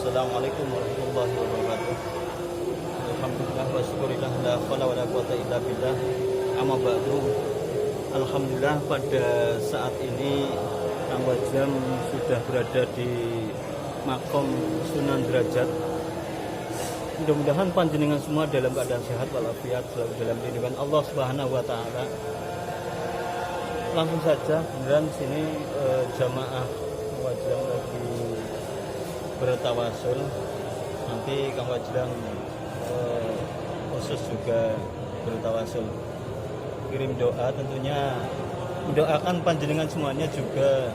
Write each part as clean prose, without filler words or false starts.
Assalamualaikum warahmatullahi wabarakatuh. Alhamdulillah wa syukurillah la haula wala quwata illa billah. Amma ba'du. Alhamdulillah pada saat ini Kang Wajam sudah berada di makom Sunan Derajat. Mudah-mudahan panjenengan semua dalam keadaan sehat walafiat, selalu dalam lindungan Allah Subhanahu wa taala. Langsung saja, beneran sini jamaah Wajam lagi bertawasul. Nanti Kang Wajam khusus juga bertawasul. Kirim doa, tentunya mendoakan panjenengan semuanya juga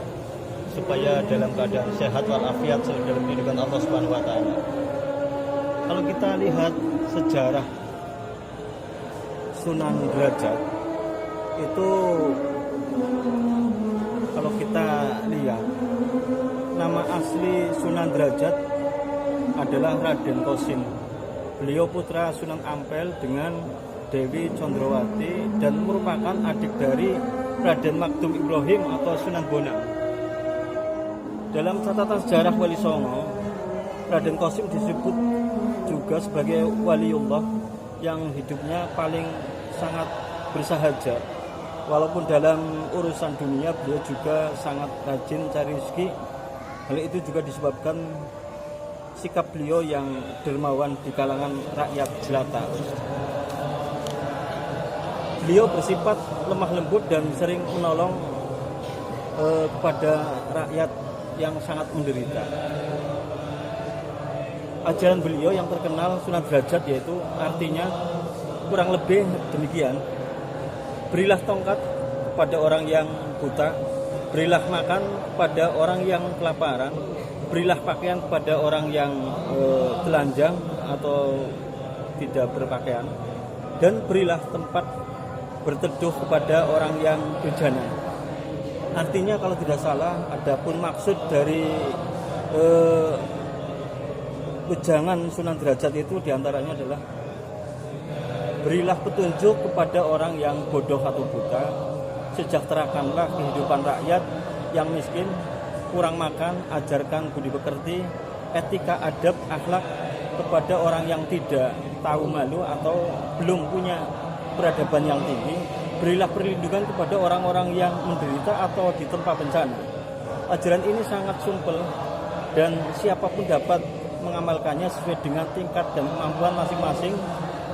supaya dalam keadaan sehat walafiat dalam lindungan Allah Subhanahu wa taala. Kalau kita lihat sejarah Sunan Derajat itu, kalau kita lihat nama asli Sunan Derajat adalah Raden Qasim. Beliau putra Sunan Ampel dengan Dewi Condrowati dan merupakan adik dari Raden Maktum Ibrahim atau Sunan Bonang. Dalam catatan sejarah Wali Songo, Raden Qasim disebut juga sebagai waliullah yang hidupnya paling sangat bersahaja. Walaupun dalam urusan dunia beliau juga sangat rajin cari rezeki. Hal itu juga disebabkan sikap beliau yang dermawan di kalangan rakyat jelata. Beliau bersifat lemah lembut dan sering menolong kepada rakyat yang sangat menderita. Ajaran beliau yang terkenal Sunan Derajat yaitu artinya kurang lebih demikian: berilah tongkat kepada orang yang buta, berilah makan kepada orang yang kelaparan, berilah pakaian kepada orang yang telanjang atau tidak berpakaian, dan berilah tempat berteduh kepada orang yang bejana. Artinya kalau tidak salah, adapun maksud dari wejangan Sunan Derajat itu diantaranya adalah berilah petunjuk kepada orang yang bodoh atau buta, sejahterakanlah kehidupan rakyat yang miskin, kurang makan, ajarkan budi pekerti, etika adab akhlak kepada orang yang tidak tahu malu atau belum punya peradaban yang tinggi, berilah perlindungan kepada orang-orang yang menderita atau ditempa bencana. Ajaran ini sangat simpel dan siapapun dapat mengamalkannya sesuai dengan tingkat dan kemampuan masing-masing.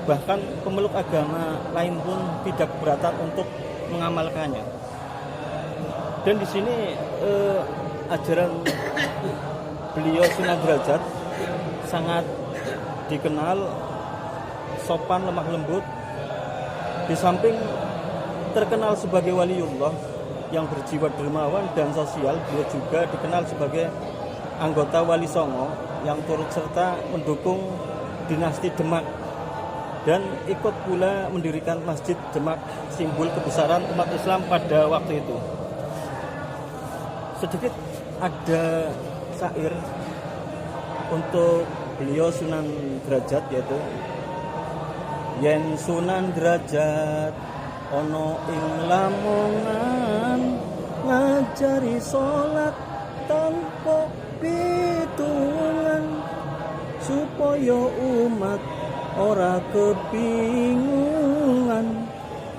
Bahkan pemeluk agama lain pun tidak keberatan untuk mengamalkannya. Dan di sini ajaran beliau Sunan Derajat sangat dikenal sopan, lemah lembut. Di samping terkenal sebagai waliullah yang berjiwa dermawan dan sosial, beliau juga dikenal sebagai anggota Wali Songo yang turut serta mendukung dinasti Demak dan ikut pula mendirikan Masjid Demak, simbol kebesaran umat Islam pada waktu itu. Sedikit ada syair untuk beliau Sunan Derajat, yaitu yen Sunan Derajat ono ing Lamongan ngajari salat tanpa pitungan supaya umat ora kebingungan.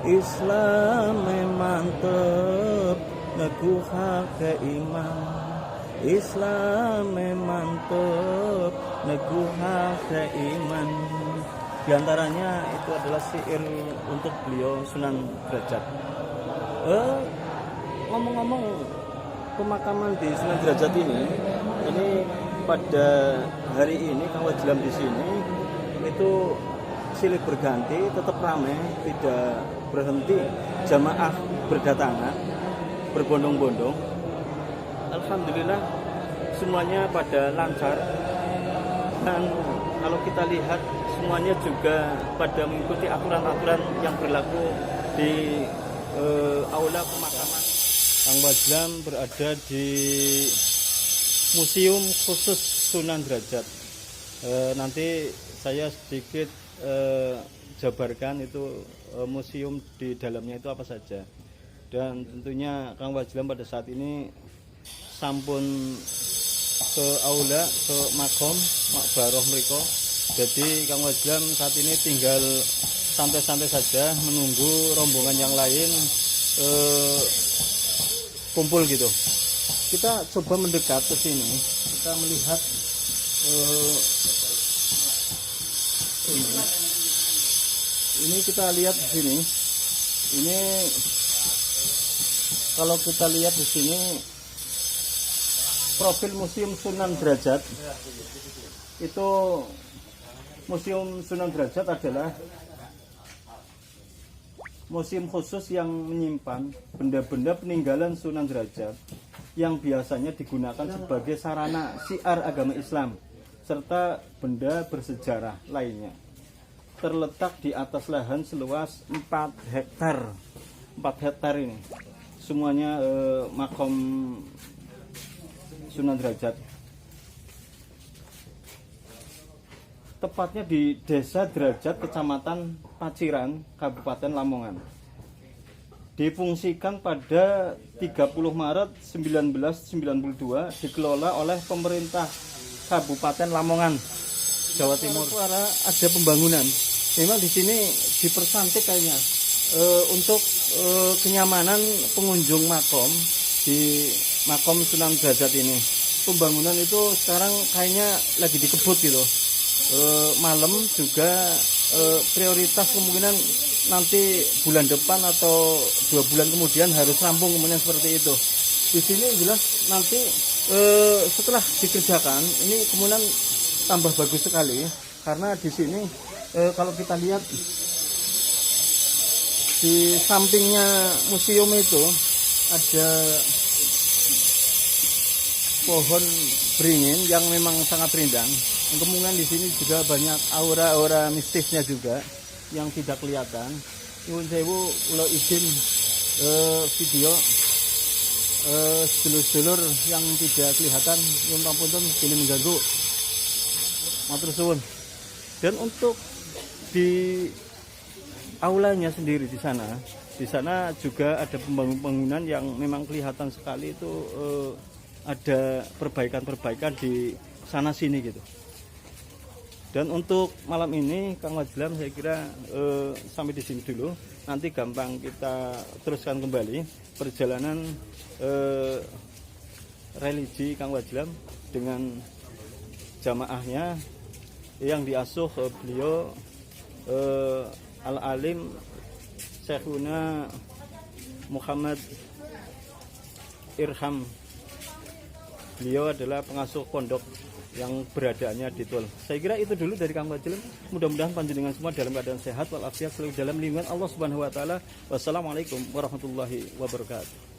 Islam mantep neguhake iman, Islam mantep neguhake iman. Di antaranya itu adalah syair untuk beliau Sunan Derajat. Ngomong-ngomong pemakaman di Sunan Derajat ini pada hari ini Kang Wajam di sini itu silih berganti, tetap ramai, tidak berhenti, jamaah berdatangan, berbondong-bondong. Alhamdulillah semuanya pada lancar, dan kalau kita lihat semuanya juga pada mengikuti aturan-aturan yang berlaku di aula pemakaman. Kang Wajam berada di Museum Khusus Sunan Derajat. Nanti saya sedikit jabarkan itu museum di dalamnya itu apa saja. Dan tentunya Kang Wajam pada saat ini sampun ke aula, ke makom makbaroh mereka. Jadi Kang Wajlam saat ini tinggal santai-santai saja menunggu rombongan yang lain kumpul gitu. Kita coba mendekat ke sini, kita melihat ini kita lihat di sini. Ini kalau kita lihat di sini profil Museum Sunan Derajat itu, Museum Sunan Derajat adalah museum khusus yang menyimpan benda-benda peninggalan Sunan Derajat yang biasanya digunakan sebagai sarana syiar agama Islam serta benda bersejarah lainnya. Terletak di atas lahan seluas 4 hektar. 4 hektar ini semuanya makom Sunan Derajat. Tepatnya di Desa Derajat, Kecamatan Paciran, Kabupaten Lamongan. Difungsikan pada 30 Maret 1992, dikelola oleh pemerintah Kabupaten Lamongan, Jawa Timur. Ada pembangunan. Memang di sini dipercantik kayaknya untuk kenyamanan pengunjung makom di makom Sunan Derajat ini. Pembangunan itu sekarang kayaknya lagi dikebut gitu. Malam juga prioritas kemungkinan nanti bulan depan atau 2 bulan kemudian harus rampung kemudian seperti itu. Di sini jelas nanti setelah dikerjakan ini kemudian tambah bagus sekali karena di sini kalau kita lihat di sampingnya museum itu ada pohon beringin yang memang sangat rindang. Kemungkinan di sini juga banyak aura-aura mistisnya juga yang tidak kelihatan. Nyuwun sewu kula izin video sedulur-sedulur yang tidak kelihatan nyuwun pangapunten ini mengganggu. Matur suwun. Dan untuk di aulanya sendiri di sana juga ada pembangunan yang memang kelihatan sekali itu ada perbaikan-perbaikan di sana sini gitu. Dan untuk malam ini Kang Wajlam saya kira sampai di sini dulu. Nanti gampang kita teruskan kembali perjalanan religi Kang Wajlam dengan jamaahnya yang diasuh beliau Al-Alim Syekhuna Muhammad Irham. Beliau adalah pengasuh pondok yang beradaannya di Tul. Saya kira itu dulu dari Kang Wajlam. Mudah-mudahan panjenengan semua dalam keadaan sehat walafiat selalu dalam lindungan Allah Subhanahu wa taala. Wassalamualaikum warahmatullahi wabarakatuh.